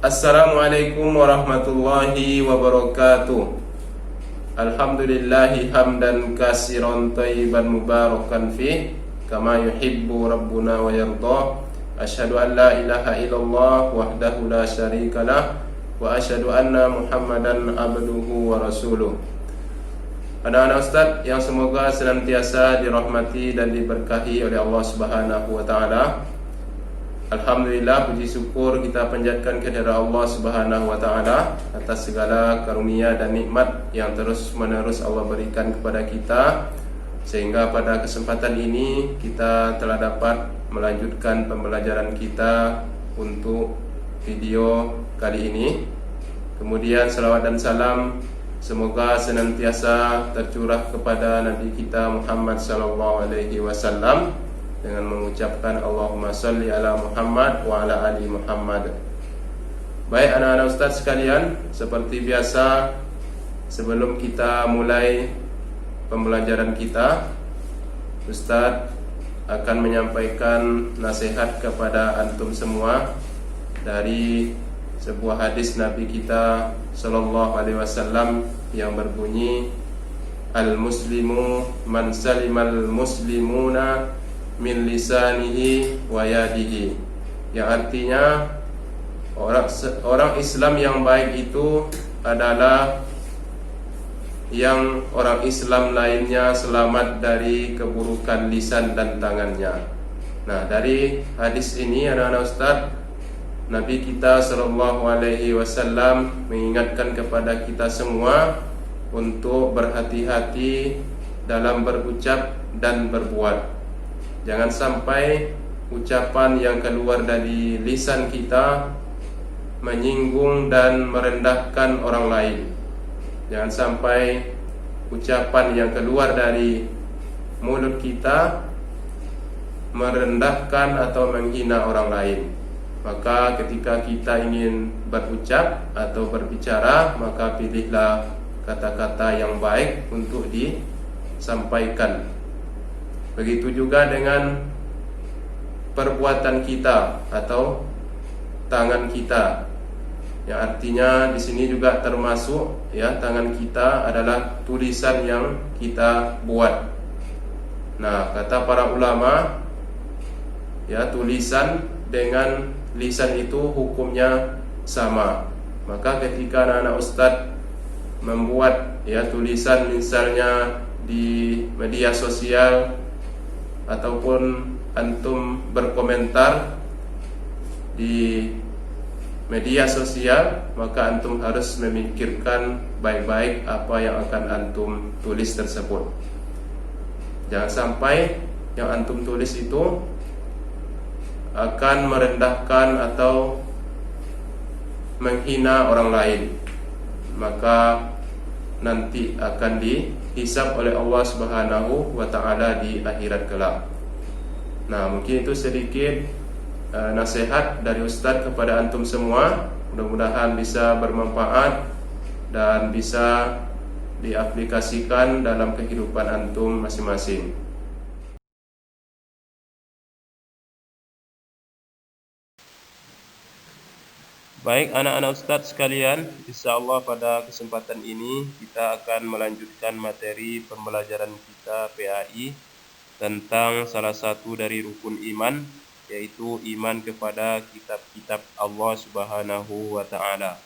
Assalamualaikum warahmatullahi wabarakatuh. Alhamdulillahi hamdan kasiran thayyiban mubarakan fih kama yuhibbu rabbuna wa yardah. Asyhadu an la ilaha illallah wahdahu la syarikalah wa asyhadu anna Muhammadan abduhu wa rasuluh. Anak-anak Ustaz yang semoga senantiasa dirahmati dan diberkahi oleh Allah Subhanahu wa taala. Alhamdulillah, puji syukur kita panjatkan kehadirat Allah Subhanahu wa taala atas segala karunia dan nikmat yang terus-menerus Allah berikan kepada kita, sehingga pada kesempatan ini kita telah dapat melanjutkan pembelajaran kita untuk video kali ini. Kemudian salawat dan salam semoga senantiasa tercurah kepada Nabi kita Muhammad sallallahu alaihi wasallam dengan mengucapkan Allahumma salli ala Muhammad wa ala ali Muhammad. Baik anak-anak Ustaz sekalian, seperti biasa sebelum kita mulai pembelajaran kita, Ustaz akan menyampaikan nasihat kepada antum semua dari sebuah hadis Nabi kita sallallahu alaihi wasallam yang berbunyi, al-muslimu man salimal muslimuna min lisanihi wa yadihi, yang artinya orang Islam yang baik itu adalah yang orang Islam lainnya selamat dari keburukan lisan dan tangannya. Nah, dari hadis ini anak-anak Ustaz, Nabi kita sallallahu alaihi wasallam mengingatkan kepada kita semua untuk berhati-hati dalam berucap dan berbuat. Jangan sampai ucapan yang keluar dari lisan kita menyinggung dan merendahkan orang lain. Jangan sampai ucapan yang keluar dari mulut kita merendahkan atau menghina orang lain. Maka ketika kita ingin berucap atau berbicara, maka pilihlah kata-kata yang baik untuk disampaikan. Begitu juga dengan perbuatan kita atau tangan kita, yang artinya di sini juga termasuk ya, tangan kita adalah tulisan yang kita buat. Nah, kata para ulama ya, tulisan dengan lisan itu hukumnya sama. Maka ketika anak-anak Ustadz membuat ya tulisan misalnya di media sosial ataupun antum berkomentar di media sosial, maka antum harus memikirkan baik-baik apa yang akan antum tulis tersebut. Jangan sampai yang antum tulis itu akan merendahkan atau menghina orang lain, maka nanti akan dihisab oleh Allah Subhanahu wa taala di akhirat kelak. Nah, mungkin itu sedikit nasihat dari Ustadz kepada antum semua. Mudah-mudahan bisa bermanfaat dan bisa diaplikasikan dalam kehidupan antum masing-masing. Baik anak-anak Ustadz sekalian, insyaallah pada kesempatan ini kita akan melanjutkan materi pembelajaran kita PAI tentang salah satu dari rukun iman, yaitu iman kepada kitab-kitab Allah Subhanahu wa taala.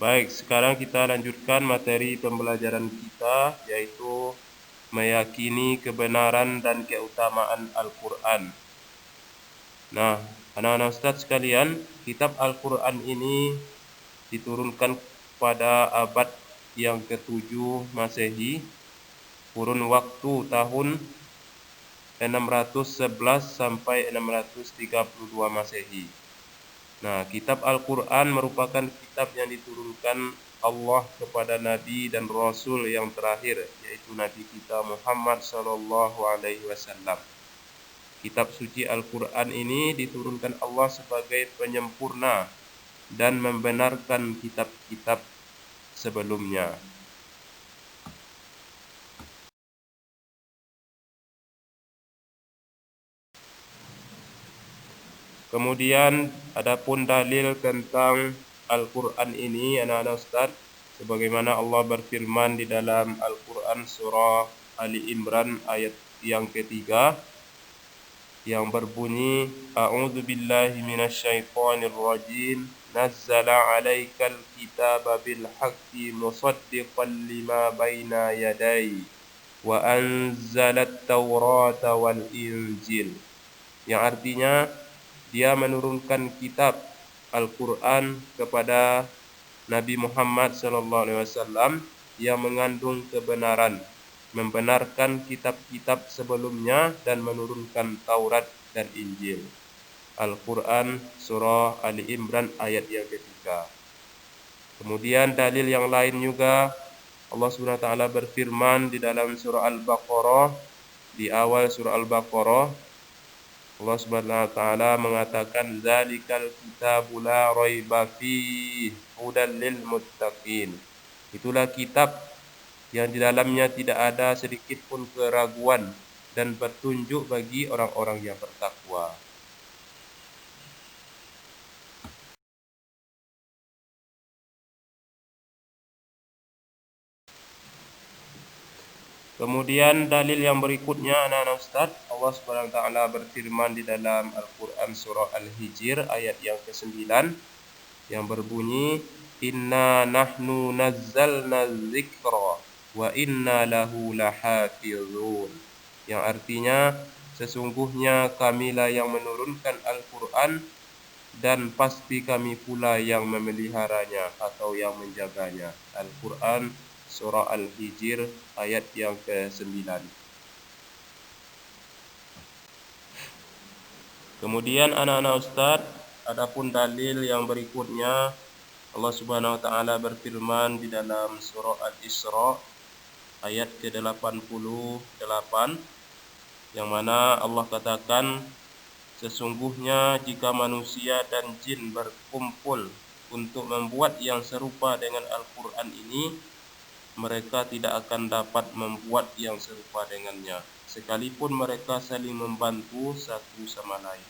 Baik, sekarang kita lanjutkan materi pembelajaran kita, yaitu meyakini kebenaran dan keutamaan Al-Quran. Nah, anak-anak Ustadz sekalian, kitab Al-Quran ini diturunkan pada abad yang ke-7 Masehi, kurun waktu tahun 611 sampai 632 Masehi. Nah, kitab Al-Quran merupakan kitab yang diturunkan Allah kepada Nabi dan Rasul yang terakhir, yaitu Nabi kita Muhammad sallallahu alaihi wasallam. Kitab suci Al-Quran ini diturunkan Allah sebagai penyempurna dan membenarkan kitab-kitab sebelumnya. Kemudian adapun dalil tentang Al-Quran ini anak-anak Ustaz, sebagaimana Allah berfirman di dalam Al-Quran surah Ali Imran ayat yang ketiga yang berbunyi A'udzu billahi minasyaitonir rajim nazzala 'alaikal kitaba bil haqqi musaddiqan lima baina yadayhi wa anzalat taurata wal injil, yang artinya Dia menurunkan kitab Al-Quran kepada Nabi Muhammad SAW yang mengandung kebenaran, membenarkan kitab-kitab sebelumnya dan menurunkan Taurat dan Injil. Al-Quran surah Ali Imran ayat yang ketiga. Kemudian dalil yang lain juga Allah SWT berfirman di dalam surah Al-Baqarah, di awal surah Al-Baqarah Allah Subhanahu wa taala mengatakan zalikal kitabu la raiba fihi hudal lil muttaqin. Itulah kitab yang di dalamnya tidak ada sedikit pun keraguan dan petunjuk bagi orang-orang yang bertakwa. Kemudian dalil yang berikutnya anak-anak Ustaz, Allah Subhanahu wa taala berfirman di dalam Al-Qur'an surah Al-Hijr ayat yang ke-9 yang berbunyi Inna nahnu nazzalna dzikra wa inna lahu lahafizun, yang artinya sesungguhnya kamilah yang menurunkan Al-Qur'an dan pasti kami pula yang memeliharanya atau yang menjaganya. Al-Qur'an surah Al-Hijr ayat yang ke-9. Kemudian anak-anak Ustaz, adapun dalil yang berikutnya Allah Subhanahu wa taala berfirman di dalam surah Al-Isra ayat ke-88 yang mana Allah katakan sesungguhnya jika manusia dan jin berkumpul untuk membuat yang serupa dengan Al-Qur'an ini, mereka tidak akan dapat membuat yang serupa dengannya, sekalipun mereka saling membantu satu sama lain.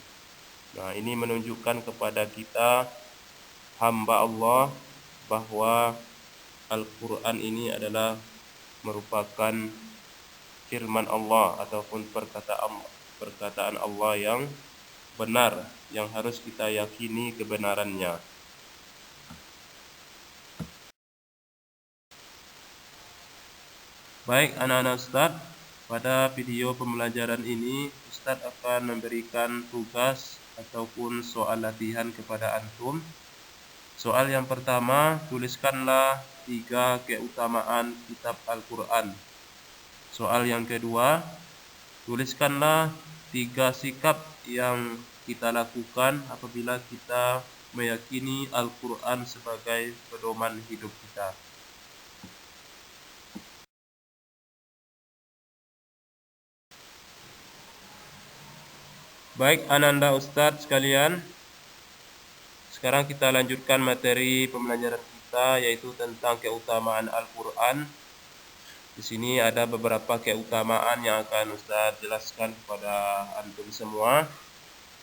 Nah, ini menunjukkan kepada kita hamba Allah bahwa Al-Quran ini adalah merupakan firman Allah ataupun perkataan Allah yang benar, yang harus kita yakini kebenarannya. Baik anak-anak Ustaz, pada video pembelajaran ini Ustaz akan memberikan tugas ataupun soal latihan kepada antum. Soal yang pertama, tuliskanlah 3 keutamaan kitab Al-Quran. Soal yang kedua, tuliskanlah 3 sikap yang kita lakukan apabila kita meyakini Al-Quran sebagai pedoman hidup kita. Baik ananda Ustadz sekalian, sekarang kita lanjutkan materi pembelajaran kita, yaitu tentang keutamaan Al-Quran. Di sini ada beberapa keutamaan yang akan Ustadz jelaskan kepada antum semua.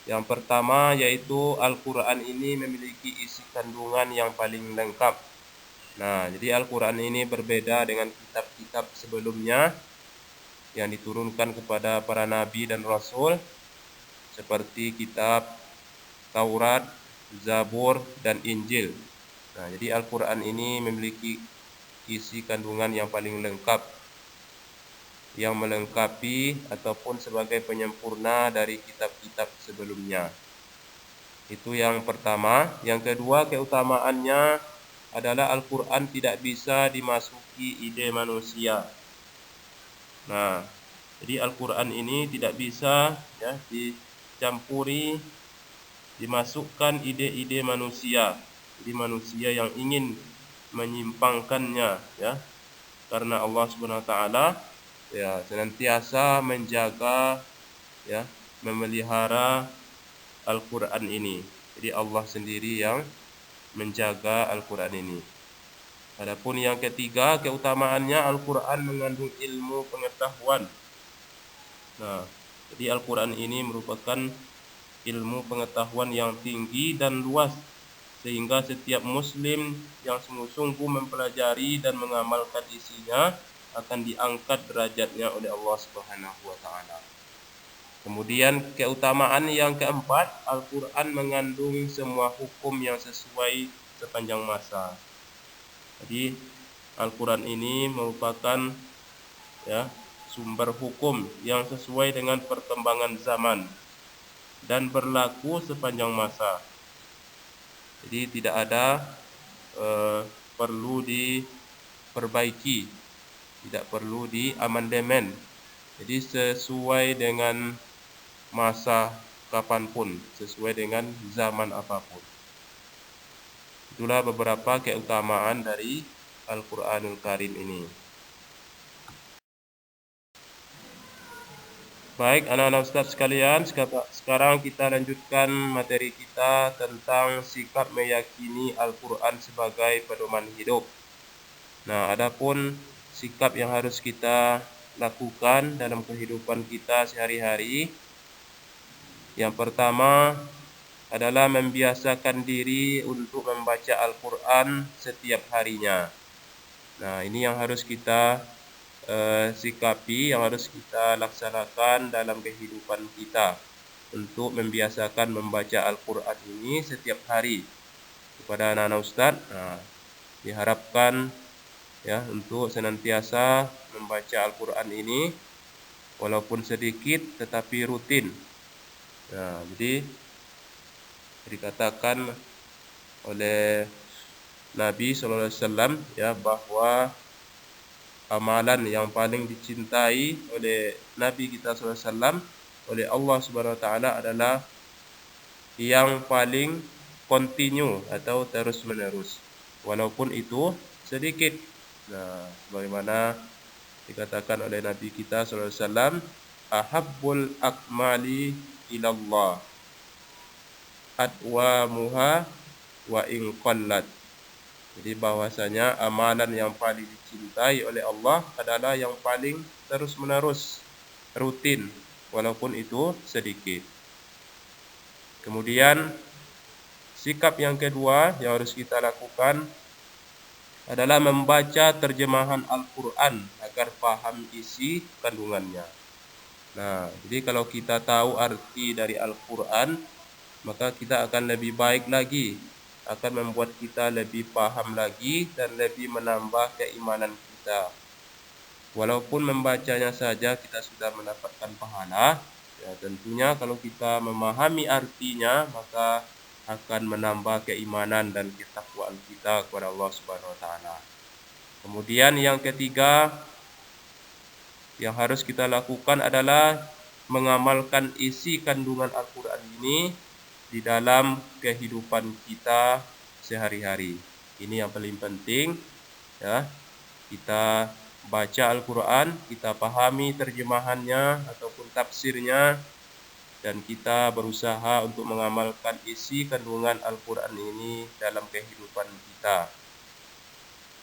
Yang pertama yaitu Al-Quran ini memiliki isi kandungan yang paling lengkap. Nah, jadi Al-Quran ini berbeda dengan kitab-kitab sebelumnya yang diturunkan kepada para nabi dan rasul, seperti kitab Taurat, Zabur, dan Injil. Nah, jadi Al-Quran ini memiliki isi kandungan yang paling lengkap, yang melengkapi ataupun sebagai penyempurna dari kitab-kitab sebelumnya. Itu yang pertama. Yang kedua, keutamaannya adalah Al-Quran tidak bisa dimasuki ide manusia. Nah, jadi Al-Quran ini tidak bisa dicampuri, dimasukkan ide-ide manusia. Jadi manusia yang ingin menyimpangkannya, karena Allah Subhanahu wa taala senantiasa menjaga, memelihara Al-Quran ini. Jadi Allah sendiri yang menjaga Al-Quran ini. Adapun yang ketiga, keutamaannya Al-Quran mengandung ilmu pengetahuan. Nah, jadi Al-Quran ini merupakan ilmu pengetahuan yang tinggi dan luas, sehingga setiap muslim yang sungguh-sungguh mempelajari dan mengamalkan isinya akan diangkat derajatnya oleh Allah Subhanahu wa taala. Kemudian keutamaan yang keempat, Al-Quran mengandung semua hukum yang sesuai sepanjang masa. Jadi Al-Quran ini merupakan sumber hukum yang sesuai dengan perkembangan zaman dan berlaku sepanjang masa. Jadi tidak ada perlu diperbaiki, tidak perlu diamandemen. Jadi sesuai dengan masa kapanpun, sesuai dengan zaman apapun. Itulah beberapa keutamaan dari Al-Quranul Karim ini. Baik anak-anak ustaz sekalian, sekarang kita lanjutkan materi kita tentang sikap meyakini Al-Quran sebagai pedoman hidup. Nah, adapun sikap yang harus kita lakukan dalam kehidupan kita sehari-hari, yang pertama adalah membiasakan diri untuk membaca Al-Quran setiap harinya. Nah, ini yang harus kita sikapi, yang harus kita laksanakan dalam kehidupan kita, untuk membiasakan membaca Al-Quran ini setiap hari. Kepada anak-anak ustaz, diharapkan untuk senantiasa membaca Al-Quran ini, walaupun sedikit tetapi rutin. Nah, jadi dikatakan oleh Nabi SAW bahwa amalan yang paling dicintai oleh Nabi kita SAW oleh Allah Subhanahu Wa Taala adalah yang paling kontinu atau terus menerus, walaupun itu sedikit. Nah, bagaimana dikatakan oleh Nabi kita SAW, ahabbul akmali ilallah adwamuha wa in qallat. Jadi bahwasanya amalan yang paling dicintai oleh Allah adalah yang paling terus-menerus, rutin, walaupun itu sedikit. Kemudian sikap yang kedua yang harus kita lakukan adalah membaca terjemahan Al-Quran agar paham isi kandungannya. Nah, jadi kalau kita tahu arti dari Al-Quran, maka kita akan lebih baik lagi, akan membuat kita lebih paham lagi dan lebih menambah keimanan kita. Walaupun membacanya saja kita sudah mendapatkan pahala, tentunya kalau kita memahami artinya, maka akan menambah keimanan dan ketakwaan kita kepada Allah Subhanahu Wa Taala. Kemudian yang ketiga yang harus kita lakukan adalah mengamalkan isi kandungan Al-Quran ini di dalam kehidupan kita sehari-hari. Ini yang paling penting, kita baca Al-Quran, kita pahami terjemahannya ataupun tafsirnya, dan kita berusaha untuk mengamalkan isi kandungan Al-Quran ini dalam kehidupan kita.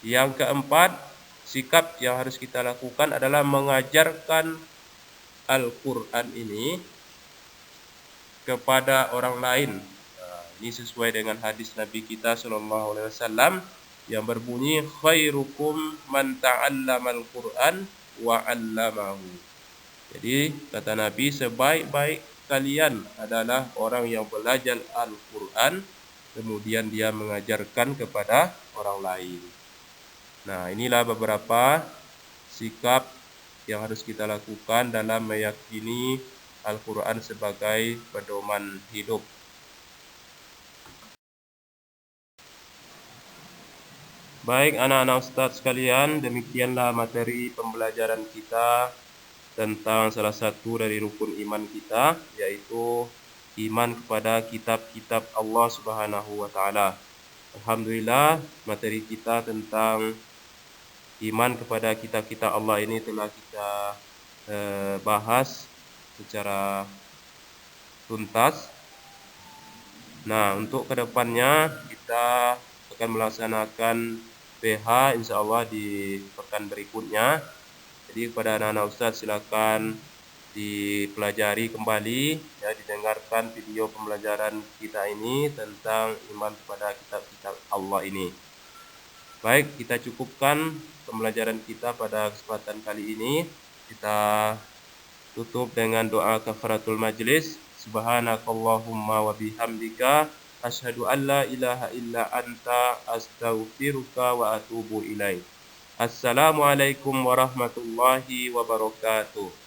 Yang keempat, sikap yang harus kita lakukan adalah mengajarkan Al-Quran ini kepada orang lain. Ini sesuai dengan hadis Nabi kita SAW yang berbunyi, khairukum man ta'allamal Qur'an wa 'allamahu. Jadi kata Nabi, sebaik-baik kalian adalah orang yang belajar Al-Quran kemudian dia mengajarkan kepada orang lain. Nah, inilah beberapa sikap yang harus kita lakukan dalam meyakini Al-Quran sebagai pedoman hidup. Baik anak-anak ustaz sekalian, demikianlah materi pembelajaran kita tentang salah satu dari rukun iman kita, yaitu iman kepada kitab-kitab Allah Subhanahu wa taala. Alhamdulillah, materi kita tentang iman kepada kitab-kitab Allah ini telah kita bahas secara tuntas. Nah, untuk kedepannya kita akan melaksanakan PH insyaallah di pekan berikutnya. Jadi kepada anak-anak ustaz silakan dipelajari kembali, ya, didengarkan video pembelajaran kita ini tentang iman kepada kitab-kitab Allah ini. Baik, kita cukupkan pembelajaran kita pada kesempatan kali ini. Kita tutup dengan doa kafaratul majlis. Subhanakallahumma wa bihamdika asyhadu an la ilaha illa anta astaghfiruka wa atubu ilaik. Assalamualaikum warahmatullahi wabarakatuh.